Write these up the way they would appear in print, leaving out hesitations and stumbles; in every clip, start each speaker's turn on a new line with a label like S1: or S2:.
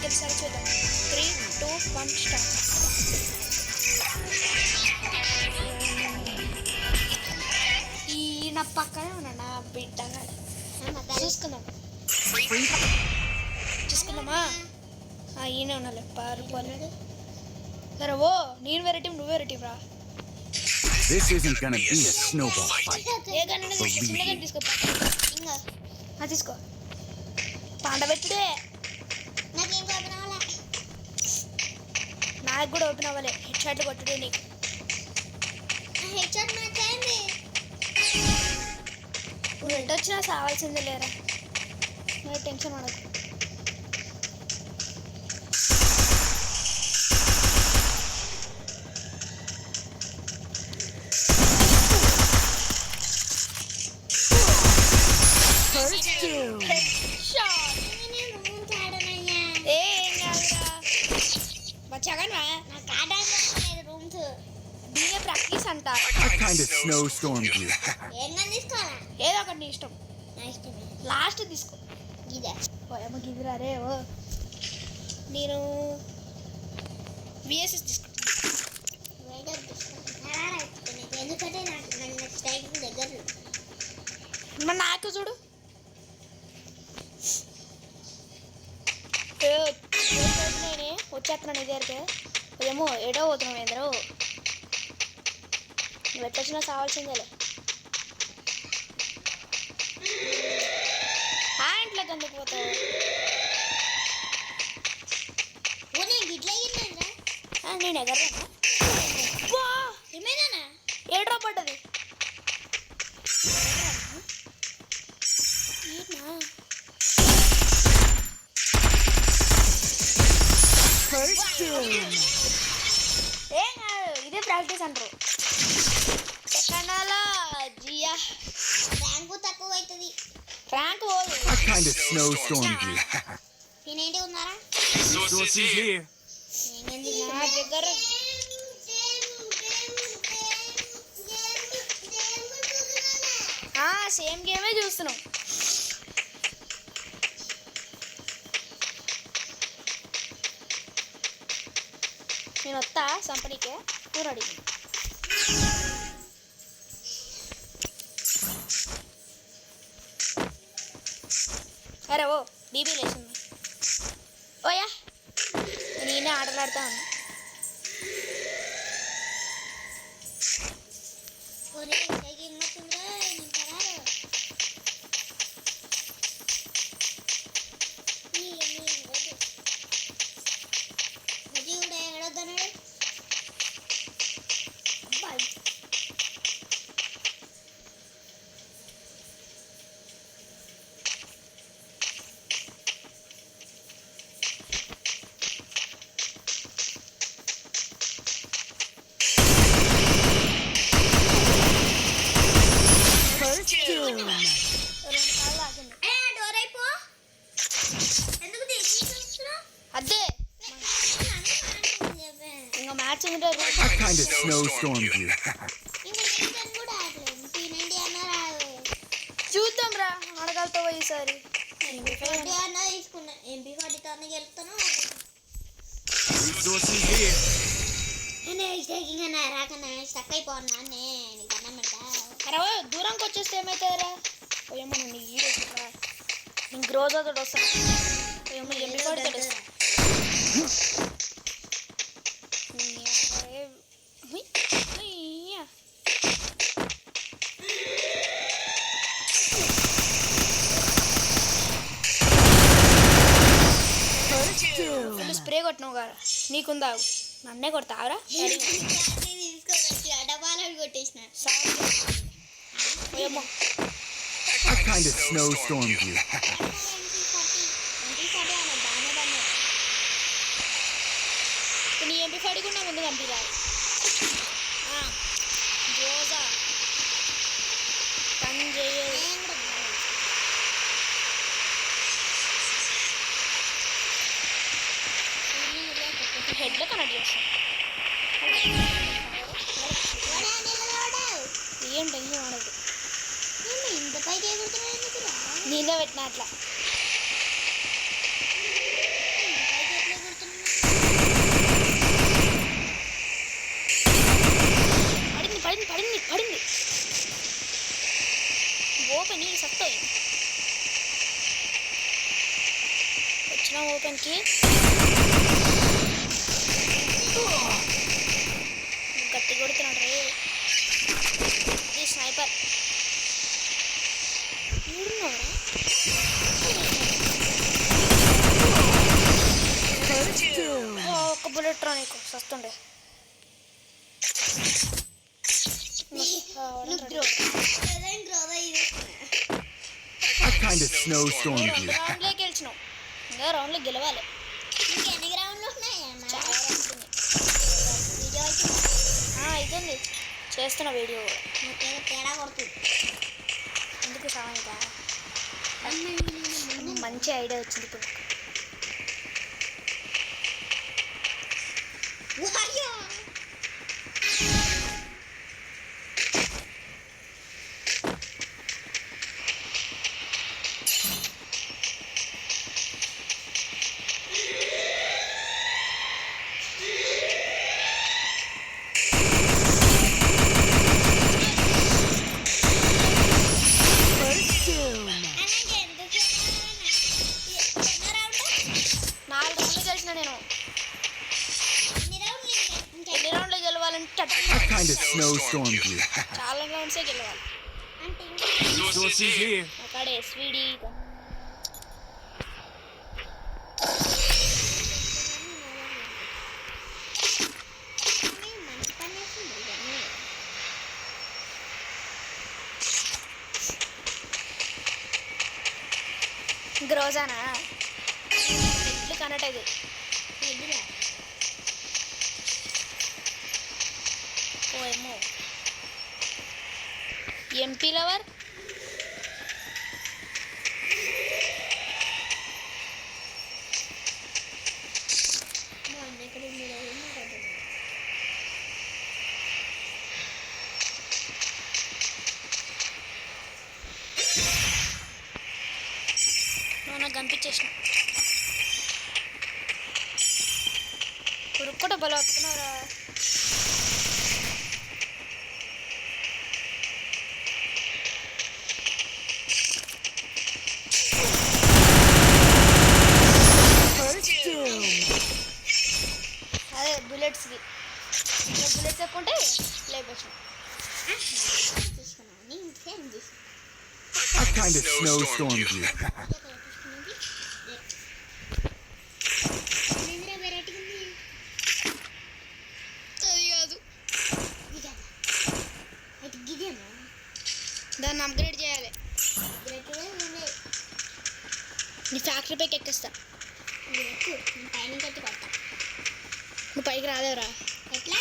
S1: గెలిచారో చూద్దాం. 3, 2, 1 స్టార్ట్. నా పక్కనే ఉన్నా నా బిడ్డగా. చూసుకుందామా? ఈయన ఉన్నాలే పారిపోలేడు. సరే ఓ నేను వేరే టీం నువ్వు వేరే టీం రా.
S2: This isn't gonna be a snowball fight.
S1: ఏ గన్న చిన్నగా తీసుకో. ఇంకా తీసుకో. పాండబెట్టుడే.
S3: నాకేం ఓపెన్ అవ్వాలా?
S1: నాకు కూడా ఓపెన్ అవ్వలే. హెడ్ షాట్లు కొట్టుడే నీకు.
S3: హెడ్ షాట్ మ్యాచ్ అయింది.
S1: నువ్వు ఎంత వచ్చినా సావాల్సిందే లేరా. నువ్వు టెన్షన్ పడకు. ప్రాక్టీస్ అంట. ఏదో ఒకటి నీ ఇష్టం. లాస్ట్ తీసుకో. గిదిరా రే. ఓ నేను విఎస్ఎస్ తీసుకుంటా.
S3: ఎందుకంటే దగ్గర
S1: మరి నాకు చూడు. నేనే వచ్చేస్తున్నాను నీ దగ్గరికి. ఏమో ఏడో పోతున్నావు ఏంద్రో. నువ్వు ఎట్టొచ్చినా సావాల్సిందేలే. ఇంట్లోకి ఎందుకు పోతావు? నేను ఎగరేనా?
S3: ఏమైనా
S1: ఏడ్రా పడ్డది. ఏం కాదు, ఇదే ప్రాక్టీస్ అంటారు. సెకండాలా జియా
S3: ర్యాంకు తక్కువ అవుతుంది.
S1: ర్యాంక్ పోదు.
S3: తినేటి ఉన్నారా?
S1: నా దగ్గర సేమ్ గేమే చూస్తున్నాం. నేను వస్తా సంపనీకే. కూర అడిగి అరే ఓ బీబీ లేచింది. ఓయా నేనే ఆటలాడుతా ఉన్నా. అదే ఇంకా మ్యాచ్ చూద్దాం రా. అడగలుగుతావా ఈసారి? దూరంకి వచ్చేస్తే ఏమవుతారా? ఏమో నీ ఈరోజు ఇంక రోజుతో వస్తాను. ఏమో ఎంపీ పడితే స్ప్రే కొట్టినావు కదా, నీకుందా? నన్నే కొడతావరా?
S3: డబ్బాలు కొట్టేసిన.
S1: ఏమో నీ ఎంపీ పడికుండా ముందు పంపిరా. జోజా పని చేయదు. హెడ్లో కనెక్ట్ చేస్తాను. ఏం టెన్షన్ పడదు.
S3: ఇంత పైకి ఎగురుతున్నా
S1: నేనే పెట్టిన అట్లా. పోయింది. వచ్చిన ఓపెన్కి గట్టి కొడుతున్నాడు రే. ఇది స్నైపర్. ఈడున్నారా? ఒక్క బుల్లెట్ రా నీకు వస్తుండే.
S2: I kind of snowstormed you.
S1: రౌండ్లో గెలిచినావు. ఇంకా రౌండ్లో గెలవాలి.
S3: ఎన్ని గ్రౌండ్లు ఉన్నాయమ్మా?
S1: చాలా రౌండ్స్ ఉన్నాయి.
S3: వీడియో అయితే
S1: ఇదండి చేస్తున్న వీడియో
S3: తేడా కొడుతుంది.
S1: ఎందుకు సాంగ్ మంచి ఐడియా వచ్చింది ఇప్పుడు.
S3: వాయ్యో! అన్నకి ఎందుకు ఎన్నో రౌండ్?
S1: 4 రౌండ్లు గెలిచిన నేను.
S3: ఎన్ని రౌండ్లు ఇంకా?
S1: ఎన్ని రౌండ్లు గెలవాలంటే
S2: I kind of snowstormed you.
S1: చాలా రౌండ్సే గెలవాలి.
S3: అంటే
S2: Resources here.
S1: అక్కడ ఎస్విడి
S3: మంచి పని చేస్తుంది ఇవన్నీ.
S1: గ్రోజానా ఎట్లు కనెక్ట్ అది.
S3: ఎదురా
S1: ఓ ఎంపీ లవర్.
S3: బాగుంది. ఇక్కడ మీరు
S1: నాకు కనిపించేసిన కొడుకు కూడా బలం వస్తున్నారా. అదే బుల్లెట్స్కి బుల్లెట్స్ ఎక్కుంటే లేపచ్చు.
S3: తీసుకున్నాను. నేను సేమ్ తీసుకున్నాను.
S2: I kind of snowstormed you.
S3: Variety ఉంది.
S1: అది కాదు,
S3: అయితే గిదేమో
S1: దాన్ని అప్గ్రేడ్ చేయాలి.
S3: వెరైటీ ఉంది.
S1: నీ ఫ్యాక్టరీ పైకి ఎక్కిస్తా.
S3: ఎక్కువ పైన కట్టి కొడతా.
S1: నువ్వు పైకి రాలేవురా.
S3: ఎట్లా?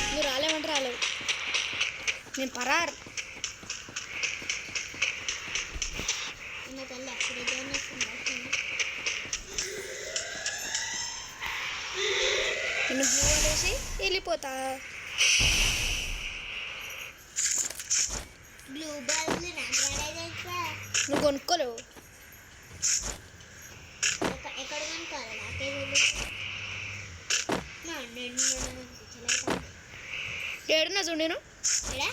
S1: నువ్వు రాలేవంటే రాలేవు. నేను పరారు.
S3: నా తల్లి అప్పుడు ఏదైనా వస్తుంది.
S1: నేను బ్లూ వేసి వెళ్ళిపోతా.
S3: బ్లూ బాల్ నాకు వాడేదా?
S1: నువ్వు కొనుక్కోలేవు.
S3: ఎక్కడ కొనుక్కోవాలి? నాకే తెలియదు. మా అన్నయ్య కూర్చోలేదు.
S1: ఏడున్నా చూడు నేను.
S3: ఎడా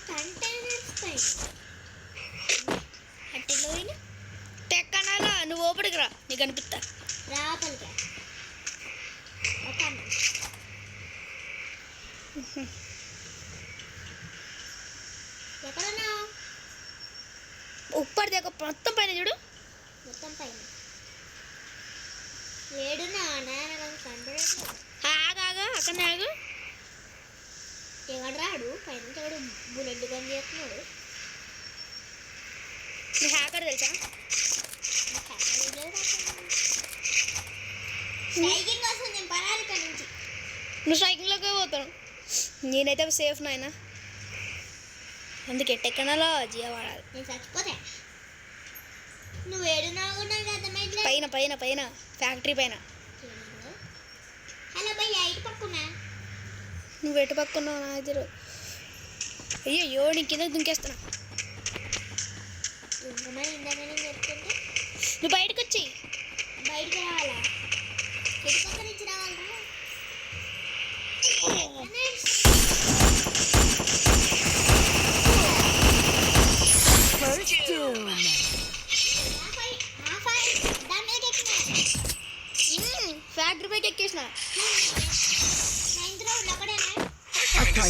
S3: కంటైనర్స్ పైన అట్టెలో పోయినా
S1: టెక్కనాలా నువ్వు ఓపడికి రా, నీకు కనిపిస్తా.
S3: రాపలికా ఒక ఎక్కడున్నావు?
S1: ఉప్పటి దగ్గర మొత్తం పైన చూడు.
S3: మొత్తం పైన ఏడున్నా నాన్న కనపడట్లేదు.
S1: ఆగా అక్కడనే ఆగు.
S3: ఎవడు రాడు పైన ఎవడు బుల్లెట్ పని చేస్తున్నాడు.
S1: నీ హ్యాకర్ తెలుసా?
S3: సైకిల్ వస్తుంది. నేను పరాలి ఇక్కడ నుంచి.
S1: నువ్వు సైకిల్లోకే పోతాను. నేనైతే సేఫ్ నాయన. అందుకే టెక్కనాలో జియా వాడాలి.
S3: నేను చచ్చిపోతా. నువ్వు ఏడున్నావు కూడా నాకు అర్థమైట్లేదు.
S1: పైన పైన పైన ఫ్యాక్టరీ పైన.
S3: హలో భయ్యా ఇటు పక్కున్నా.
S1: నువ్వు ఎటు పక్కున్నావు నా దగ్గర. అయ్యో నీ కింద దుంకేస్తున్నా.
S3: ఇంకమని ఇందాకనే చెప్తుంటే
S1: నువ్వు బయటకు వచ్చి
S3: బయటికి రావాలా? ఎటు పక్క నుంచి రావాలరా?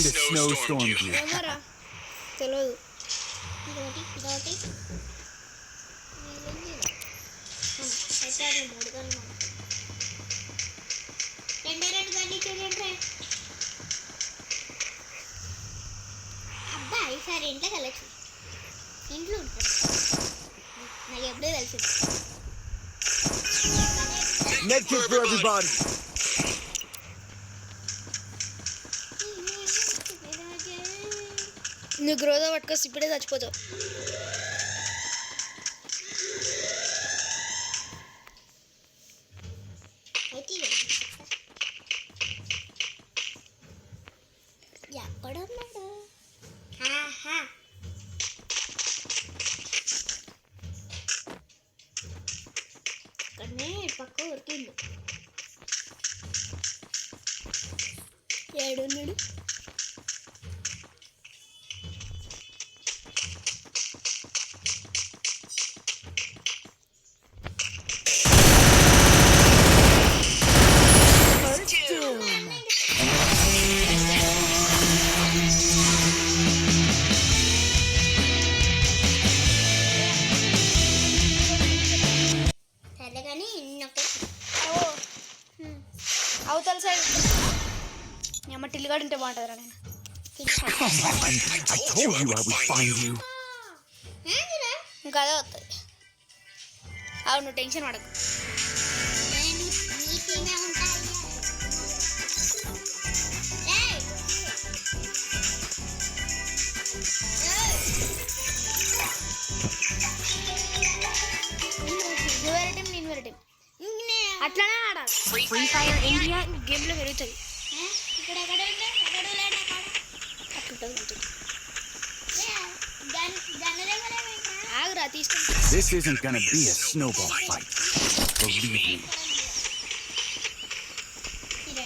S2: kind of snowstormed you?
S1: ఏమోరా తెలియదు.
S3: ఇదొకటి అయితే అది 3 గంటలు రెండు గంటలు చూడండి. అబ్బా ఈసారి ఇంట్లో కలెక్షన్ ఇంట్లో ఉంటుంది నాకు ఎప్పుడూ తెలిసింది.
S2: Medkit for everybody.
S1: నువ్వు గ్రోజా పట్టుకొస్తే ఇప్పుడే చచ్చిపోతావు.
S3: ఎక్కడున్నాడు? ఇక్కడనే పక్క ఉరికింది.
S1: ఏడున్నాడు?
S3: సరే కానీ
S1: అవతల సైడ్ అమ్మ టిల్లిగాడు ఉంటే బాగుంటుందిరా. నేను
S2: Come on. I told you I would find you.
S1: ఇంకా అదే వస్తుంది. అవును నువ్వు టెన్షన్ పడకు.
S3: నేను నీకేమే ఉంటాయి.
S1: నువ్వు వేరే టీం నేను వేరే టీం అట్లానే ఆడాలి. ఫ్రీ ఫైర్ ఇండియా గేమ్లో పెరుగుతుంది.
S3: ఇక్కడ ఎక్కడ లేడు
S1: అట్లుంటుంది ఉంటుంది. ఆగురా తీసుకుంటా.
S2: This isn't gonna be a snowball fight. Believe me.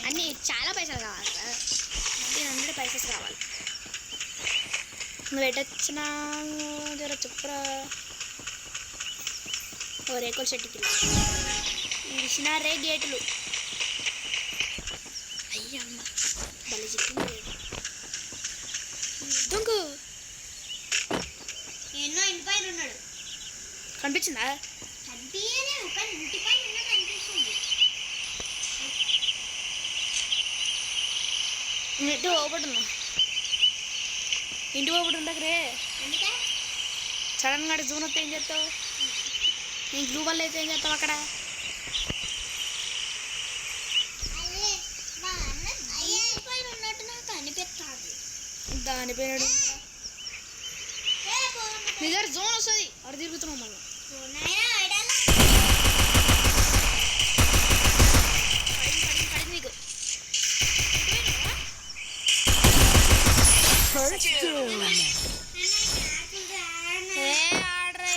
S1: అన్నీ చాలా పైసలు కావాలి కదా. 100 పైసలు కావాలి. నువ్వు ఎటొచ్చినా జర చెప్పురా. ఓ రేకుల చెట్టుకి ఇచ్చినారే గేట్లు. అయ్యమ్మ బలి చెప్పింది దొంగ.
S3: ఎన్నో ఇంటి పైన ఉన్నాడు
S1: కనిపించిందా?
S3: కనిపించలే, ఒక ఇంటి పైన ఉన్నట్టు అనిపిస్తుంది.
S1: ఇంటి పోబడున్నా ఇంటి పోబడి ఉండకరే.
S3: ఎందుకే
S1: సడన్గా జూన్ వస్తే ఏం చేస్తావు? నీ గ్లూ వల్ల అయితే ఏం చేస్తావు అక్కడ?
S3: అదే మా అన్న అయ్యే పైన ఉన్నట్టు నాకు అనిపిస్తుంది.
S1: దానిపోయినాడు. నీ దగ్గర జోన్ వస్తుంది, అక్కడ తిరుగుతున్నావు మళ్ళీ. పడింది నీకు. ఆడరా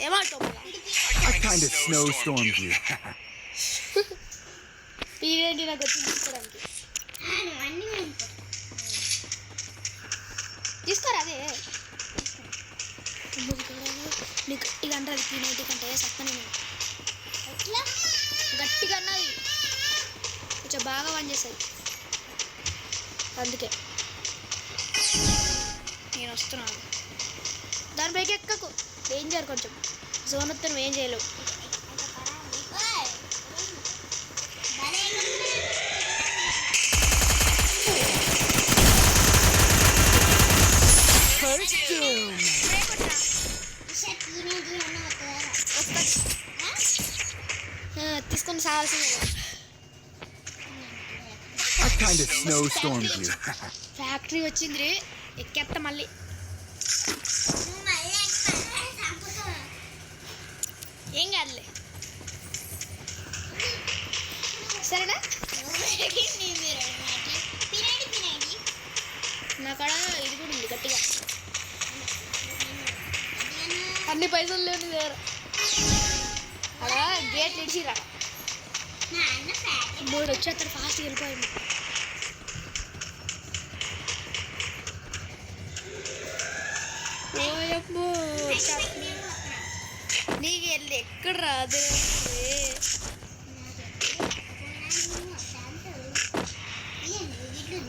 S1: ఏమంటావు?
S2: I kind of snowstormed you.
S1: ఇదేంటి నాకు వచ్చి తీసుకోవడానికి? తీసుకోరా అదే నీ గట్టిగా అంటారు. తినేటి కంటే సత్తనే గట్టిగా అన్నది కొంచెం బాగా పనిచేస్తుంది. అందుకే నేను వస్తున్నాను. దానిపైకి ఎక్కకు, డేంజర్ కొంచెం. జోన్ వస్తే నువ్వేం చేయలేవు. తీసుకొని సాగాల్సింది.
S2: I kind of snowstormed you.
S1: Factory వచ్చింది, ఎక్కేస్తా మళ్ళీ. ఏం కాదులే సరేనా? నా కాడ ఇది కూడా ఉంది గట్టిగా. అన్ని పైసలు లేవు నీ దగ్గర. అలా గేట్ ఇడిచిరా. 3 వచ్చేస్తారు ఫాస్ట్గా వెళ్ళిపోయింది. ఓయమ్మో నీకు వెళ్ళి ఎక్కడ రాదు.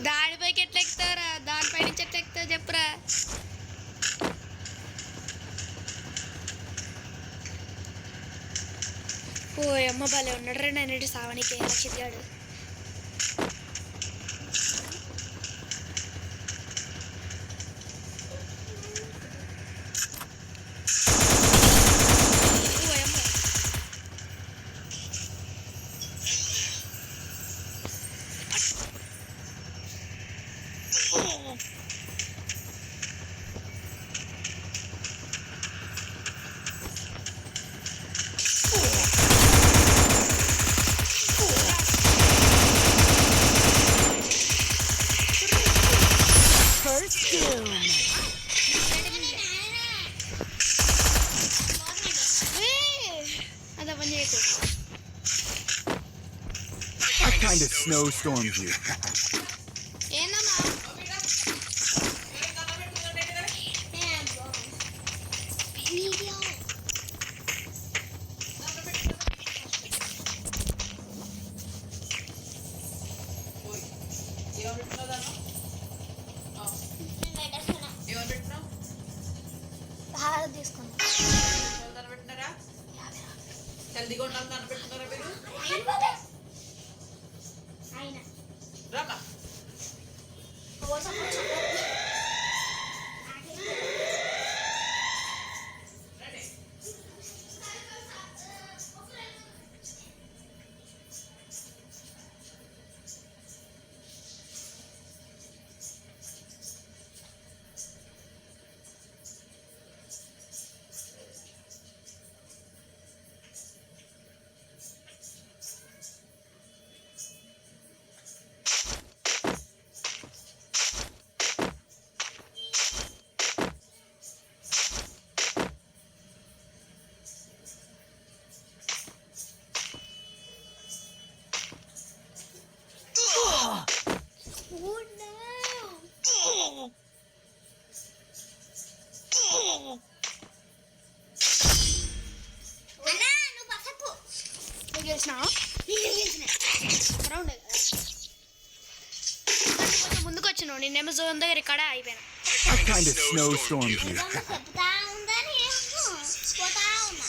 S1: దానిపైకి ఎట్లా ఎక్కుతారా? దానిపై నుంచి ఎట్లా ఎక్కుతావు చెప్పురా? ఓ అమ్మ బాలే ఉన్నాడు రే నేను సావనికి రక్షిత్ గాడు. అదా పని చేయకు.
S2: I kind of snowstormed you.
S1: ఏందమ్మా?
S3: వీడియో తీసుకున్నాం.
S4: హెల్దీగా ఉండాలి దాన్ని పెట్టుకున్నారా మీరు? రామా
S1: ముందుకు వచ్చినావు నిన్నేమో జోన్ దగ్గర ఇక్కడ అయిపోయినా.
S2: I kind of snowstormed you.
S3: చెప్తా ఉందని పోతా ఉన్నా.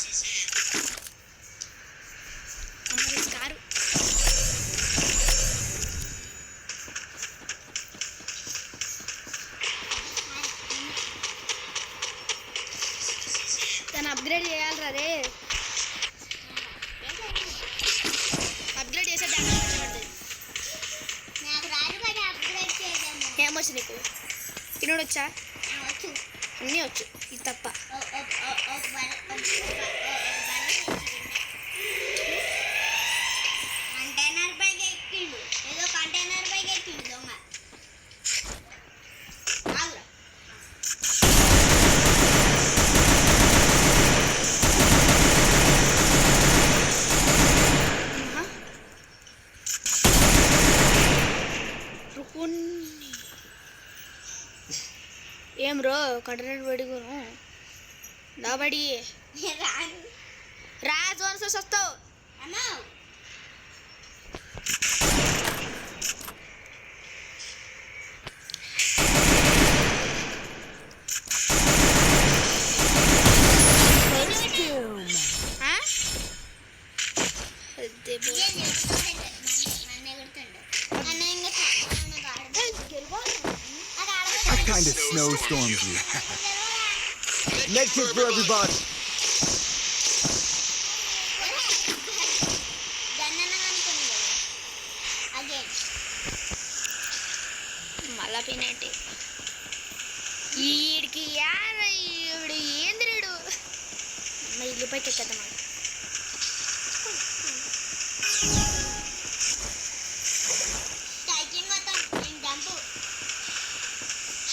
S1: కారు దాన్ని అప్గ్రేడ్ చేయాలి రే. అప్గ్రేడ్ చేసే డ్యామేజ్ పడుతుంది.
S3: నాకు రాజు గారి అప్గ్రేడ్ చేయలేము.
S1: ఏమొచ్చు నీకు? తినడు వచ్చా?
S3: వచ్చు.
S1: అన్నీ వచ్చు ఇది తప్ప.
S3: కంటైనర్ పైకి ఎక్కిండు. ఏదో కంటైనర్ పైకి ఎక్కిండు దొంగ. ఆగురా.
S1: ఏం రో కంటైనర్ పడిపోను దాబడి
S3: రాను.
S1: రాజు అని వస్తావు
S3: అన్నా
S2: I kind of snowstormed you. Medkit for everybody.
S1: మళ్ళా పినేటి ఈడికి ఈడు ఏంద్రీడు ఇల్లు పైకి ఎక్కదమ్మా.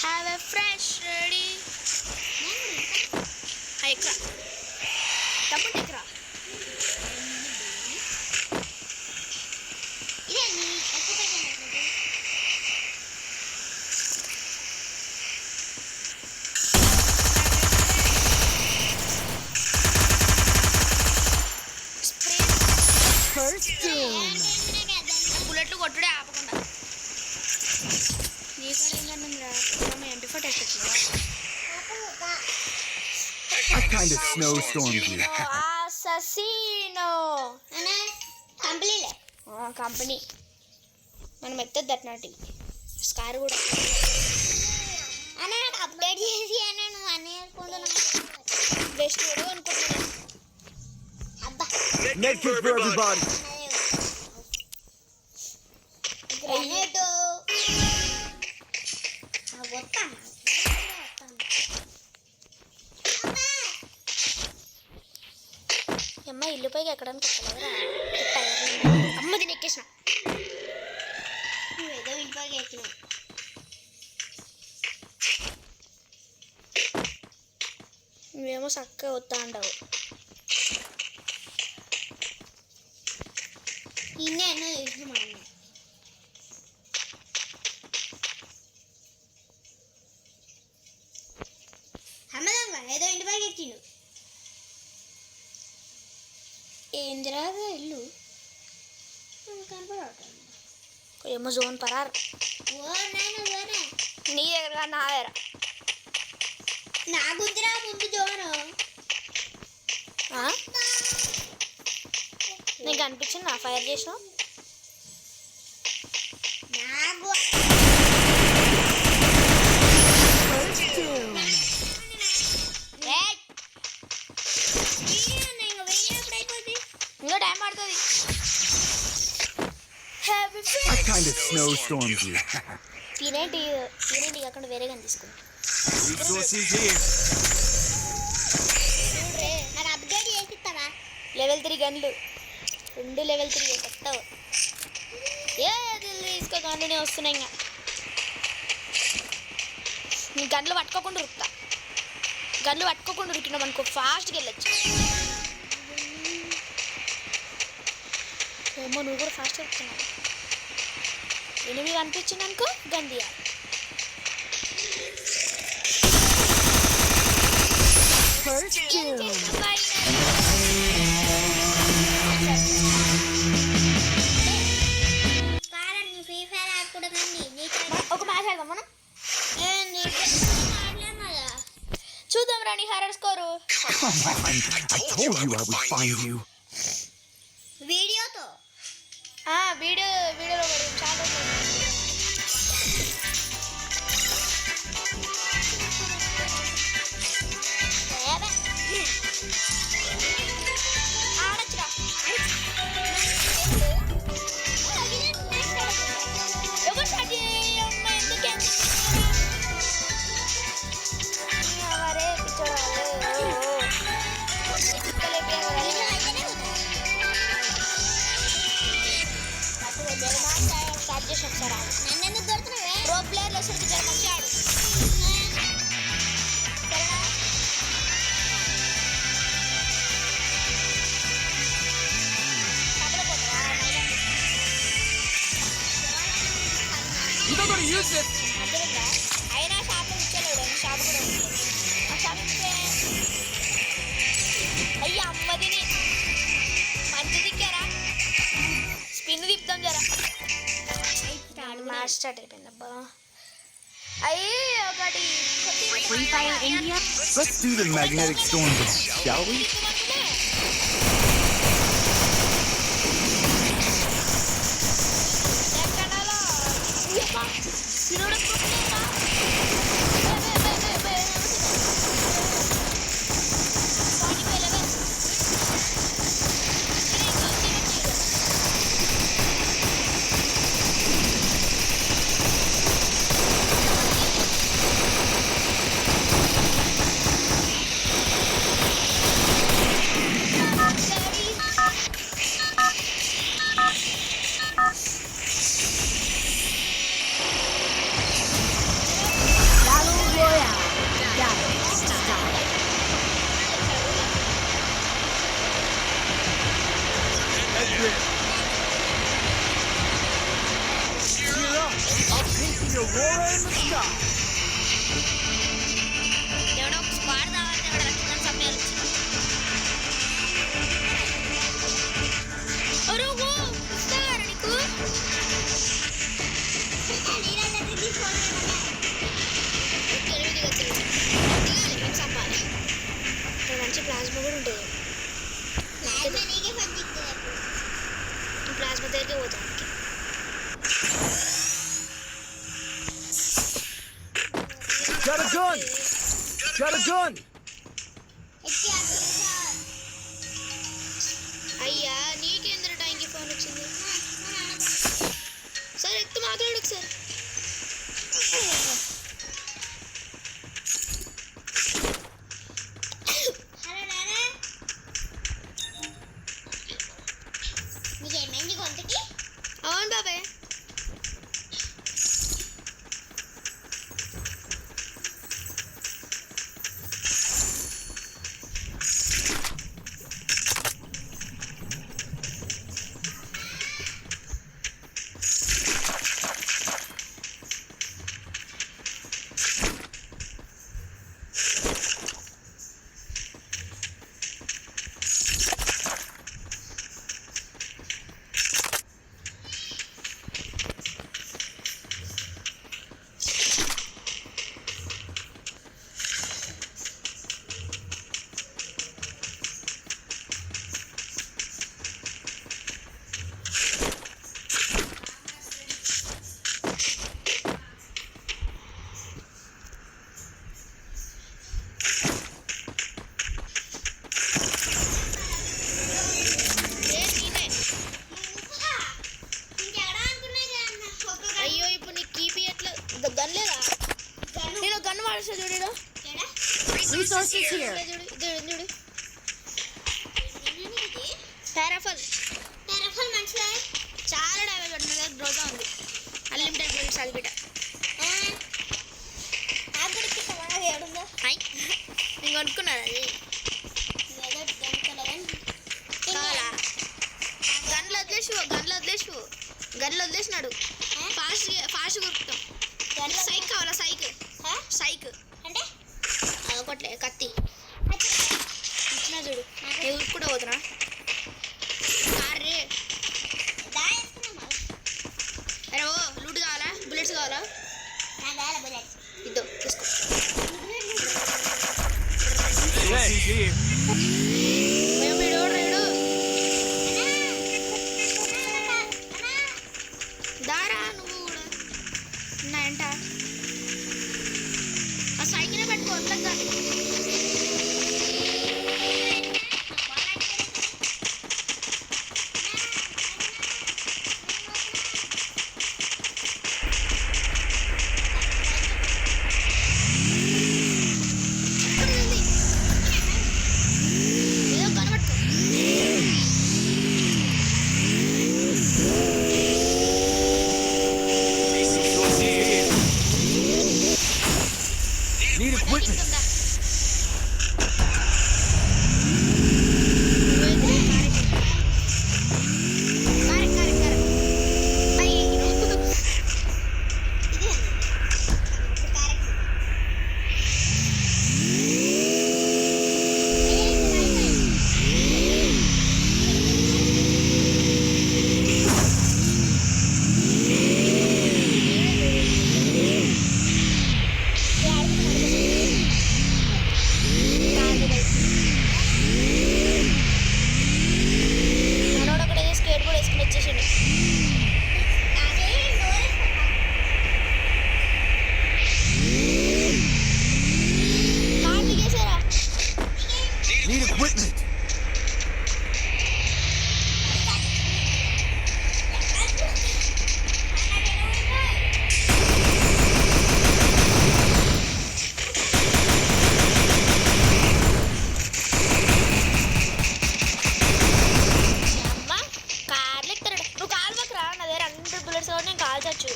S1: Have a fresh ready. Ekra. Tapun ekra. First doom. Bullet lu కొట్టుడే ఆపకుండా.
S2: I kind of snowstormed you.
S1: అససీనో
S3: అనే కంప్లీలే
S1: కంపెనీ మనం ఎత్తద్దు అట్లాంటివి స్కార్ కూడా
S3: అనే నాకు అప్డేట్ చేసి అనే నువ్వు అన్నీ అనుకుంటున్నావు
S1: బెస్ట్ కూడా అనుకుంటున్నాను
S3: అబ్బా
S2: Medkit for everybody.
S3: గ్రానైట్ వస్తాను
S1: అమ్మ ఇల్లు పైకి ఎక్కడానికి ఎక్కలేదురా అమ్మ దీన్ని ఎక్కేసిన
S3: నువ్వేదో ఇంట్లోకి ఎక్కినావు
S1: నువ్వేమో చక్కగా వస్తా అంటావు
S3: నిన్నే ఎన్నో చేసిన మా అన్న అమ్మదంగా ఏదో ఇంటి పైకి ఎక్కిండు
S1: ఏందిరాగా ఇల్లు
S3: కనపడటం
S1: ఏమో జోన్ పరారు
S3: ఓ నాయన జోనే
S1: నీ దగ్గర నా దగ్గర
S3: నా గుంజిరా ముందు జోను
S1: నీకు అనిపించింది నా ఫైర్ చేసినావు
S3: నాకు
S1: ఇంకా టైం పడుతుంది
S2: I kind of snowstormed you.
S1: తినేటి కాకుండా వేరేగా తీసుకుంటా
S2: Resources here.
S3: చూడ్రే నాకు అప్డేట్ చేసి ఇస్తావా
S1: లెవెల్ 3 గన్లు 2 లెవెల్ 3 కొత్తవు తీసుకో గన్లునే వస్తున్నాయి ఇంకా నీ గన్లు పట్టుకోకుండా ఉరుకుతా గన్లు పట్టుకోకుండా ఉరికినాం అనుకో ఫాస్ట్గా వెళ్ళొచ్చు ఏమో నువ్వు కూడా ఫాస్ట్ వెళ్తున్నావు ఎనిమిది కనిపించింది అనుకో గన్ తీయాలి
S3: కారణి ఫ్రీ ఫైర్ ఆడకూడదండి నీకు
S1: ఒక మ్యాచ్ ఆడదాం మనం
S3: ఆడలేం కదా
S1: చూద్దాం Rani horror score
S2: Come on. I told you I would find you.
S3: వీడియోతో
S1: వీడియోలో కూడా చాలా ఆడచ్చురా ఎవరు స్టార్ట్ చేయమ్మా ఎందుకే అవరే పిచ్చోడాలు స్టార్ట్ చేసి ఒకసారి ఆడు
S3: నన్ను ఎందుకు దొరుకుతున్నావే
S1: ప్రో ప్లేయర్లు వచ్చి జర మంచిగా ఆడు సరేనా
S2: You don't gotta use it.
S1: అర్థమైందా అయినా షాప్లో ఇచ్చలేడు షాప్ కూడా ఉంది ఆ షాప్ ఇచ్చే అయ్యి అమ్మదిని మంచి దిక్కారా స్పిన్ తిప్పుతాం జరా మ్యాచ్ స్టార్ట్ అయిపోయింది అబ్బా అయ్యి ఒకటి
S5: Free Fire India.
S2: Let's do the magnetic storm dance, shall we? Cheer up. I'll paint the aurora in the sky.
S1: ఎవడో ఒక స్క్వాడ్ రావాలి ఎవడ రక్షణ సమయాలు అరుగు ఇస్తారా నీకు
S3: నీళ్ళ తీసుకొని
S1: పోతాం.
S2: Got a gun! Got a gun!
S3: ఎక్కి సార్
S1: అయ్యా నీకేంద్ర టైంకి ఫోన్ వచ్చింది. సార్ ఎత్తు మాట్లాడు ఒకసారి.
S3: హలో నానా నీకేమైంది గొంతుకి?
S1: అవును బాబాయ్.
S3: ఇంకెక్కడ అనుకున్నా అన్న ఒక్క
S1: అయ్యో ఇప్పుడు నీకు కీపీ ఎట్లా గన్ లేదా? నేను గన్ వాడేసా చూడు.
S5: Resources here.
S1: చూడు పారాఫల్
S3: టెరఫల్ మంచిగా
S1: చాలా డ్యామేజ్ పడుతుంది. గ్రోగా ఉంది. అన్లిమిటెడ్ బుల్లెట్స్ అది బిడ్డ.
S3: ఆఖరికి సమానం ఏడుందో
S1: నేను కొనుక్కున్నాను అది.
S3: ఏదో గంటలని
S1: కావాలా? గన్లు వదిలేసినాడు. ఫాస్ట్ కొరుకుతాం. సైక్ కావాలా? సైక్
S3: అంటే
S1: అదొకట్లే కత్తి ఇచ్చినా చూడు. నేను ఊరికి కూడా పోతున్నా. అరే అరే ఓ లూట్ కావాలా? బుల్లెట్స్ కావాలా? ఇద్దో తీసుకో. దారా నువ్వు కూడా ఉన్నాయంట. ఆ సైకిల్ పెట్టుకో వదలగా. ఏదో కనబట్టుకో.
S2: Need equipment! Need equipment!
S1: నువ్వు కాల్వకరా. నా దగ్గర 100 బుల్లెట్స్ కూడా నేను కాల్చచ్చు.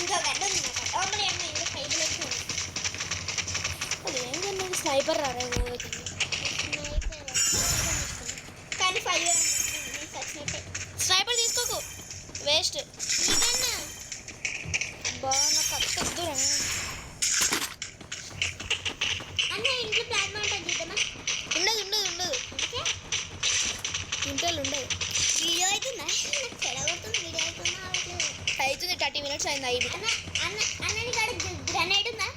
S3: ఇంకా గడ్డ ఉంది ఓమని అమ్మ ఇంకా సైడ్ లెక్క
S1: అదేం కన్నా స్నైపర్ రారా.
S3: కానీ 5 సచ్చినట్టే
S1: స్నైపర్ తీసుకోకు, వేస్ట్.
S3: ఇదన్నా
S1: బాగా నాకు అత్తొద్దురా.
S3: అన్న ఇంట్లో ప్లాన్ ఉంటుంది చూద్దామా?
S1: ఉండదు.
S3: అందుకే
S1: ఇంట్లో ఉండదు.
S3: వీడియో అవుతుందా? నాకు చెడగొడుతుంది వీడియో అవుతుందా?
S1: అవుతుంది. 30 minutes అయింది. అయ్యి
S3: అన్న అన్న అన్నని కాడ గ్రనేడ్ ఉందా?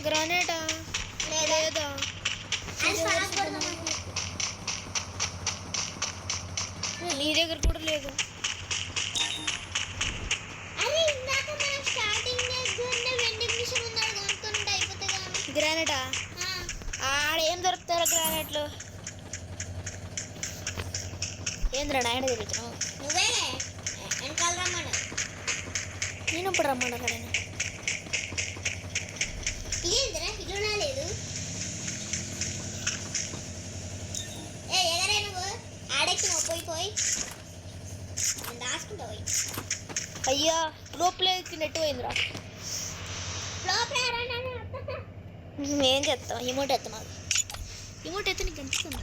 S1: గ్రానైటా లేదా?
S3: అది ఫాస్ట్ కొడదాం
S1: నీ దగ్గర కూడా లేదు.
S3: అదే ఇందాక మనం స్టార్టింగ్ దగ్గరనే వెండింగ్ మిషన్ ఉన్నాడు కొనుక్కుంటే అయిపోతే కానీ
S1: గ్రానైటా? ఆడ ఏం దొరుకుతారు గ్రానైట్లు? ఏంద్రా నాయన తిరుగుతున్నావు?
S3: నువ్వే వెనకాల రమ్మను.
S1: నేను ఇప్పుడు రమ్మన్నా కదా.
S3: ఇదేందిరా ఇల్లు రాలేదు? ఎగరే నువ్వు ఆడెక్కి నువ్వు పోయి దాచుకుంటా పోయి
S1: అయ్యా లోపలికి నెట్ పోయిందిరా. ఏం చేస్తాం? ఇమోట్ ఎత్తా మాకు. ఇమోట్ ఎత్తే నీకు అనిపిస్తుందా?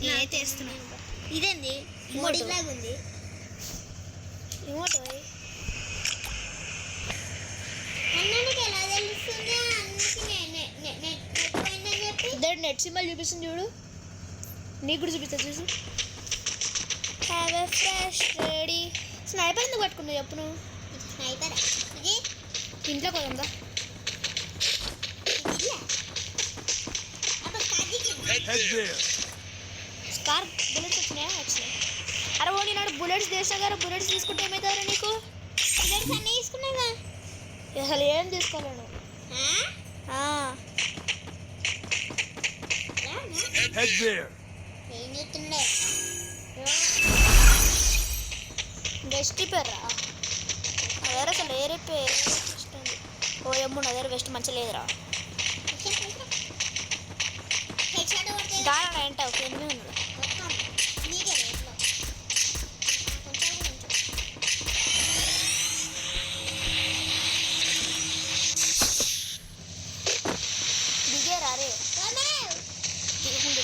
S1: నేనైతే వేస్తున్నా.
S3: ఇదేంది మోడీ లాగా ఉంది.
S1: ఇమోట్
S3: అన్నానికి ఎలా తెలుస్తుంది? అన్నికి చెప్పి
S1: ఇద్దరు నెట్ సింబల్ చూపిస్తుంది చూడు. నీకు కూడా చూపిస్తా చూసు. Have a fresh ready. Sniper ఎందుకు పట్టుకున్నావు చెప్పు నువ్వు?
S3: స్నైపర్ ఇది
S1: ఇంట్లో పోదా?
S2: Head there.
S1: స్కార్ బుల్లెట్స్ వచ్చినాయా? వచ్చినాయి. అరే ఓ నాడు బుల్లెట్స్ చేసా కదా. బుల్లెట్స్ తీసుకుంటే ఏమవుతారా నీకు?
S3: బుల్లెట్స్ అన్నీ తీసుకున్నావా?
S1: అసలు ఏం తీసుకోలేను.
S2: Head there.
S3: ఏం చెప్తుండే?
S1: వెస్ట్ రిపేర్రా? అదే అసలు ఏ రిపేర్ ఇస్తుంది? ఓ ఎమ్ము నా దగ్గర వెస్ట్ మంచిగా లేదురా. దాని ఏంట ఒక ఎనిమిది ఉన్నది. దిగేరా రే తీసుకుంటే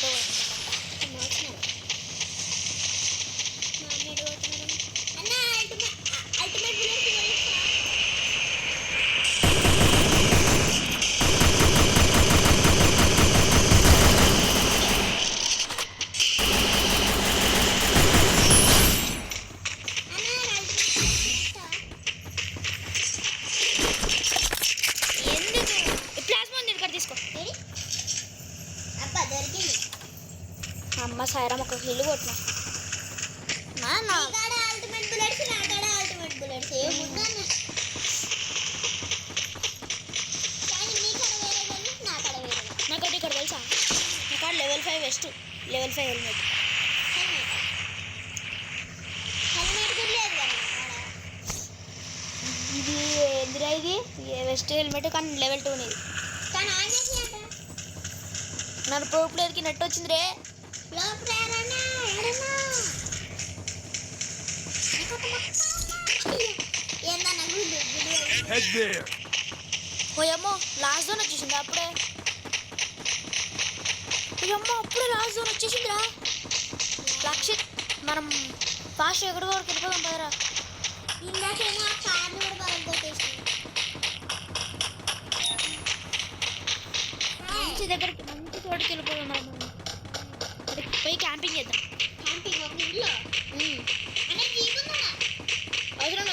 S1: అమ్మ సాయిరామ్ ఒక ఇల్లు కొట్టిన నాకటి ఇక్కడ తెలుసా? నాకు లెవెల్ 5 వెస్ట్, లెవెల్ 5 హెల్మెట్. ఇది ఎందురా? ఇది వెస్ట్ హెల్మెట్ కానీ లెవెల్ 2 ఇది. నాకు ప్రో ప్లేయర్కి నెట్ వచ్చింది రే.
S2: Head there.
S1: ఓయమ్మో లాస్ట్ జోన్ వచ్చేసింది అప్పుడే. ఓయమ్మో అప్పుడే లాస్ట్ జోన్ వచ్చేసిందిరా. లక్షిత్ మనం ఫాస్ట్ ఎక్కడి వరకు వెళ్ళిపోదాం పదరా.
S3: ఇందాకేమో ఆ కార్ని కూడా బాగా కొట్టేసింది.
S1: మంచి దగ్గరికి మంచి చోటుకి వెళ్ళిపోదాం మనం. పోయి క్యాంపింగ్ చేద్దాం.
S3: క్యాంపింగ్ ఒక ఇల్లు అంటే జీప్ ఉందా?
S1: అవసరం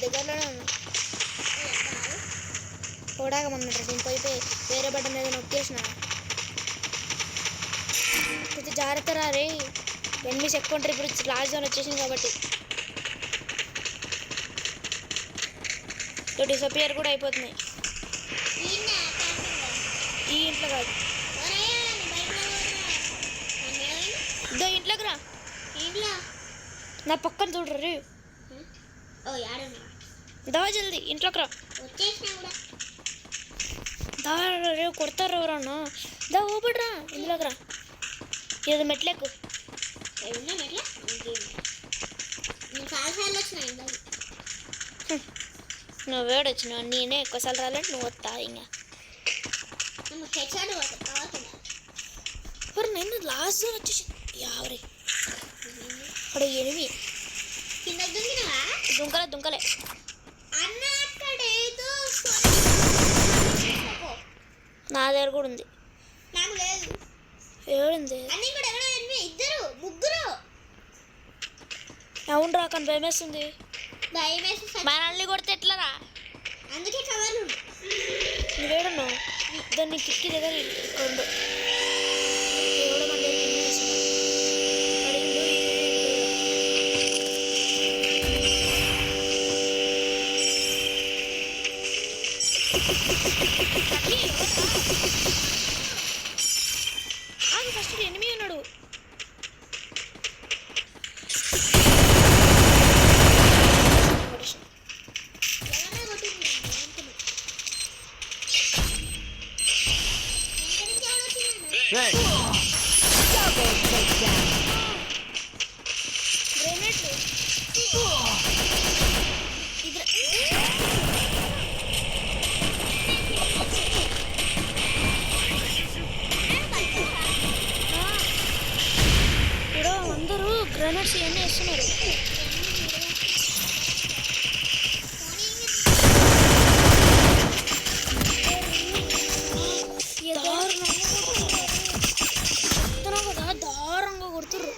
S1: దగ్గరలోనే ఉంది. ఓడాగమన్నట్టు నేను పోయి వేరే బట్ట మీద నొక్కేసిన. కొంచెం జాగ్రత్త రా రే. ఎనిమిస్ ఎక్కువ ఉంటారు ఇప్పుడు లాస్ట్ జోన్ వచ్చేసింది కాబట్టి. డిసపియర్ కూడా అయిపోతున్నాయి. ఈ ఇంట్లో కాదు, ఇదో ఇంట్లోకి రా. నా పక్కన చూడరు రే. దావా జల్దీ ఇంట్లోకి రా. దావా రే కొడతారు ఎవరన్నా. దా ఓపడరా ఇంట్లోకి రా. ఏదో మెట్లెక్కు. నువ్వు వేడొచ్చినావు. నేనే ఎక్కువసార్లు రాలంటే నువ్వు వస్తా ఇంకా. మరి నేను లాస్ట్ జోన్ వచ్చేసి యావరే అక్కడ 8 దుంకలే నా దగ్గర కూడా ఉంది. ఏడుంది? అవును రా కానీ భయం వేస్తుంది. మనల్ని కొడితే ఎట్లరా?
S3: అందుకే కవర్లు
S1: నువ్వేడున్నావు? దాన్ని కిక్కి దగ్గర ఇక్కడ ఎవడో మన దగ్గర ఫస్ట్ ఎనిమిది ఉన్నాడు.
S3: ఎవరైనా కొట్టింది
S2: Thanks.
S5: Double takedown.
S1: గ్రెనేట్లు ఇక్కడ అందరూ గ్రెనేట్స్ ఇవన్నీ వేస్తున్నారు. దారుణంగా కొడుతుర్రు,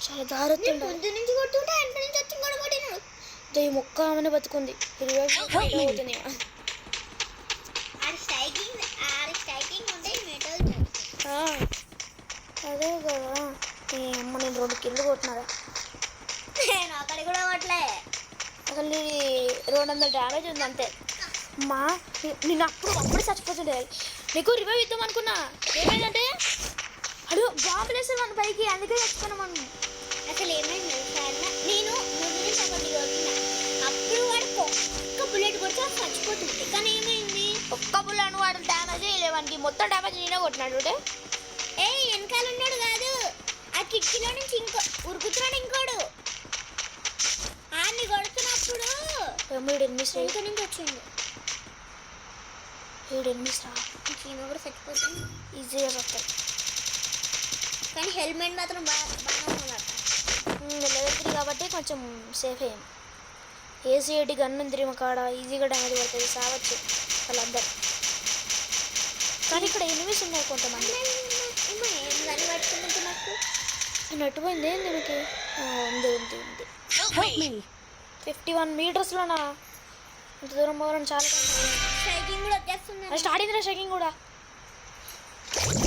S1: చాలా దారుణంగా.
S3: ముందు నుంచి కొట్టుంటే వెనక నుంచి వచ్చి కూడా కొట్టినాడు.
S1: ఈ మొక్క ఆమెనే బతుకుంది. పోతుంది.
S3: ఆడి స్ట్రైకింగ్ ఉంటే మెటల్
S1: అదే కదా. అమ్మ నేను 2 కిల్లు కొట్టినారా.
S3: నేను అక్కడికి కూడా కొట్టలే.
S1: అసలు 200 డ్యామేజ్ ఉంది అంతే. అమ్మా నేను అప్పుడు చచ్చిపోతుండే. నీకు రివైవ్ ఇద్దాం అనుకున్నా, ఏమైందంటే అడు బాంబులు వేస్తే మన పైకి, అందుకే చచ్చిపోయినా మనం.
S3: అసలు ఏమైంది తెలుసా అన్న, నేను ముందు నుంచి అక్కడికి కొట్టినా. అప్పుడు వాడు ఒక్క బుల్లెట్ కొడితే చచ్చిపోతుంది. కానీ ఏమైంది,
S1: ఒక్క బుల్లెట్ వాడు డ్యామేజ్ వేయలేవానికి, మొత్తం డ్యామేజ్ నేనే కొట్టినాడు.
S3: వెనకాల ఉన్నాడు కాదు, ఆ కిటికీలో నుంచి ఉరుకుతున్నాడు ఇంకోడు. ఆన్ని కొడుతున్నప్పుడు
S1: ఎనిమిస్
S3: వెనక నుంచి వచ్చింది.
S1: 7 ఎనిమిస్ రా,
S3: ఈమె కూడా చచ్చిపోతుంది.
S1: ఈజీగా పడతాయి.
S3: కానీ హెల్మెట్ మాత్రం బాగానే ఉందట.
S1: లెవెల్ 3 కాబట్టి కొంచెం సేఫ్ అయ్యాం. ఏసీఐటి గన్ ఉంది మా కాడ, ఈజీగా డ్యామేజ్ పడుతుంది, సావచ్చు వాళ్ళందరూ. కానీ ఇక్కడ ఎనిమిస్ ఉన్నాయి కొంతమంది.
S3: ఏం గని పడుతున్నట్టు నాకు
S1: నట్టుపోయింది ఏంది మీకు? ఉంది ఉంది ఉంది.
S5: Help me.
S1: 51 మీటర్స్లోనా? ఇంత దూరం పోవడం చాలా
S3: స్ట్రైకింగ్ కూడా వచ్చేస్తుంది.
S1: స్టార్ట్ అయిందిరా షేకింగ్ కూడా.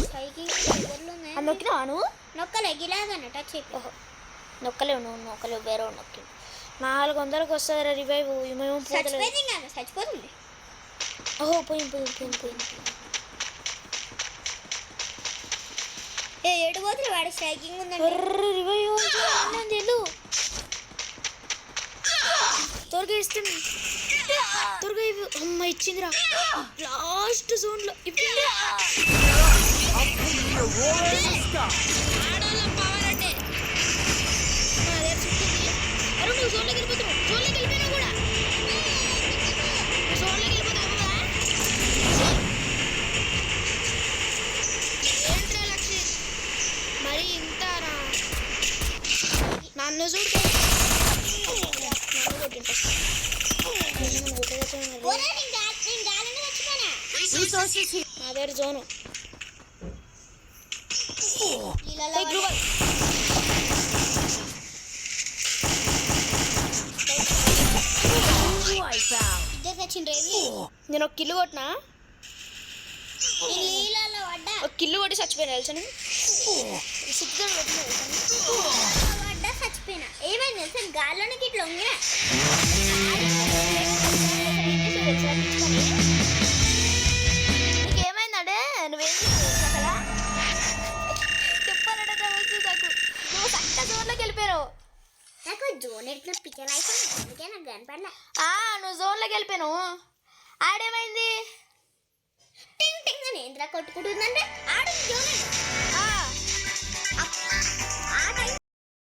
S3: స్ట్రైకింగ్ దగ్గరలో ఉన్నాయి.
S1: అది నొక్కినావా నువ్వు?
S3: నొక్కలే గిలాగానే టచ్ అయిపోయి.
S1: ఓహో నొక్కలేవు, నువ్వు నొక్కలేవు, వేరే నొక్కి. 400కి వస్తుంది రివైవ్. మేము
S3: చచ్చిపోతుంది.
S1: ఓహో పోయింది.
S3: ఏడు పోతుంది వాడి స్ట్రైకింగ్ ఉందండి.
S1: రివైవ్ తెలు త్వరగా ఇస్తుంది. త్వరగా అమ్మ ఇచ్చిందిరా లాస్ట్ జోన్లో. ఇప్పుడు ఆడవాళ్ళ పవర్ అంటే అరే నువ్వు జోన్లోకి వెళ్ళిపోతున్నావు. జోన్లోకి వెళ్ళిపోయినావు కూడా. జోన్లోకి వెళ్ళిపోతావు కదా. ఏంట్రా లక్ష్మి మరి ఇంతారా? నన్ను చూడు.
S5: Resources here.
S1: అదే జోను.
S5: Wipeout.
S1: నేను ఒక కిల్లు కొట్టినా,
S3: నీళ్ళలో పడ్డా.
S1: ఒక కిల్లు కొట్టి చచ్చిపోయినా తెలుసా నేను. సిగ్గు
S3: పడ్డా చచ్చిపోయినా. ఏమైంది తెలుసా, గాల్లోనికి ఇట్లా వంగినా.
S1: నీకేమైందంటే నువ్వేం అసలు చెప్పాలంటే తెలుసు నాకు. నువ్వు కట్ట జోన్లోకి వెళ్ళిపోయావు.
S3: నాకు జోన్ ఎట్లా పిచ్చర్ అయిపోయింది, అందుకే నాకు కనపడలే.
S1: నువ్వు జోన్లోకి వెళ్ళిపోయావు. ఆడేమైంది?
S3: టింగ్ టింగ్ అని ఏంద్రా కొట్టుకుంటుందంటే ఆడు జోన్